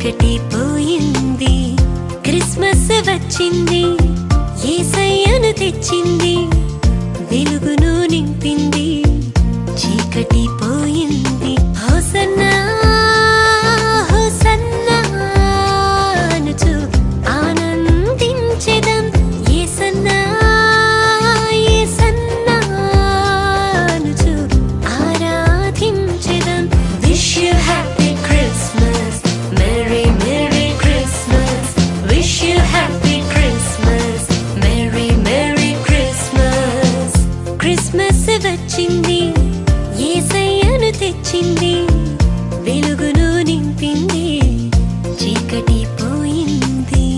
చీకటి పోయింది, క్రిస్మస్ వచ్చింది, యేసయ్యను తెచ్చింది, వెలుగును నింపింది. చీకటి పోయింది, హోసన్నా హోసన్నా అనుచు ఆనందించెదం. యేసన్నా యేసన్నా అనుచు ఆరాధించెదం. Wish you happy Christmas, merry merry Christmas. Wish you happy Christmas, merry merry Christmas. Christmas వచ్చింది, యేసయ్యను తెచ్చింది, వెలుగును నింపింది. చీకటి పోయింది.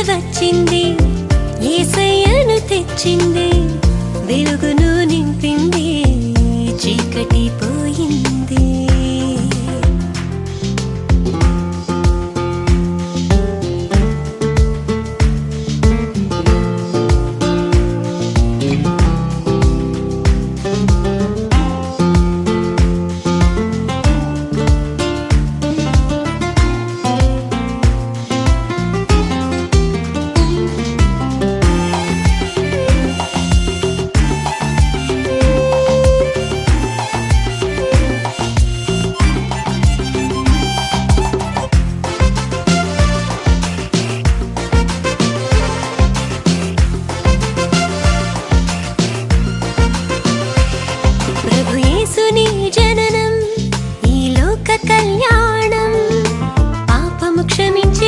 వచ్చింది, యేసయ్యను తెచ్చింది, వెలుగును నింపింది. చీకటి పోయింది.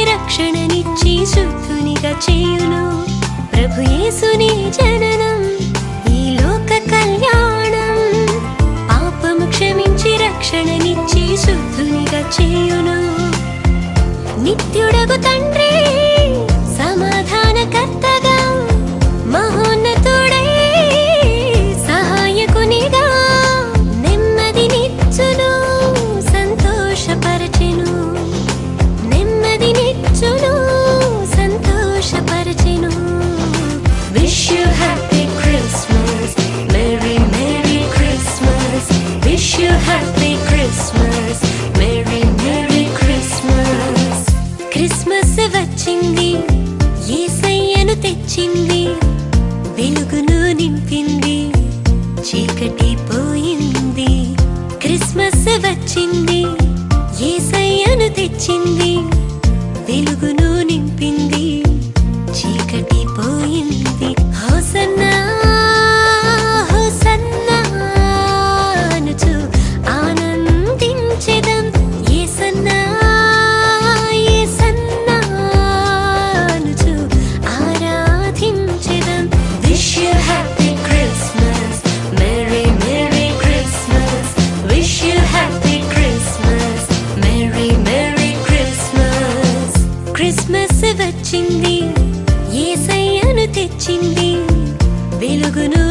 రక్షణనిచ్చి శుద్ధునిగా చేయును. ప్రభు యేసుని జననం ఈ లోక కళ్యాణం, పాపము క్షమించి రక్షణనిచ్చి శుద్ధునిగా చేయును. నిత్యుడగు తండ్రి సమాధానకర్తగా, మహోన్నతుడై సహాయకునిగా, నెమ్మదినిచ్చును, సంతోషపరచెను. సంతోషపరచెను. Wish you happy Christmas, merry merry Christmas. Wish you happy Christmas, merry merry Christmas. Christmas వచ్చింది, యేసయ్యను తెచ్చింది, వెలుగును నింపింది. చీకటి పోయింది. క్రిస్మస్ వచ్చింది, యేసయ్యను తెచ్చింది, వెలుగును నింపింది. చీకటి పోయింది. హోసన్నా హోసన్నా అనుచు ఆనందించెదం. యేసన్నా యేసన్నా అనుచు ఆరాధించెదం. Wish you happy Christmas, merry merry Christmas. Wish you happy Christmas, merry merry Christmas. Christmas వచ్చింది, యేసయ్యను తెచ్చింది, వెలుగును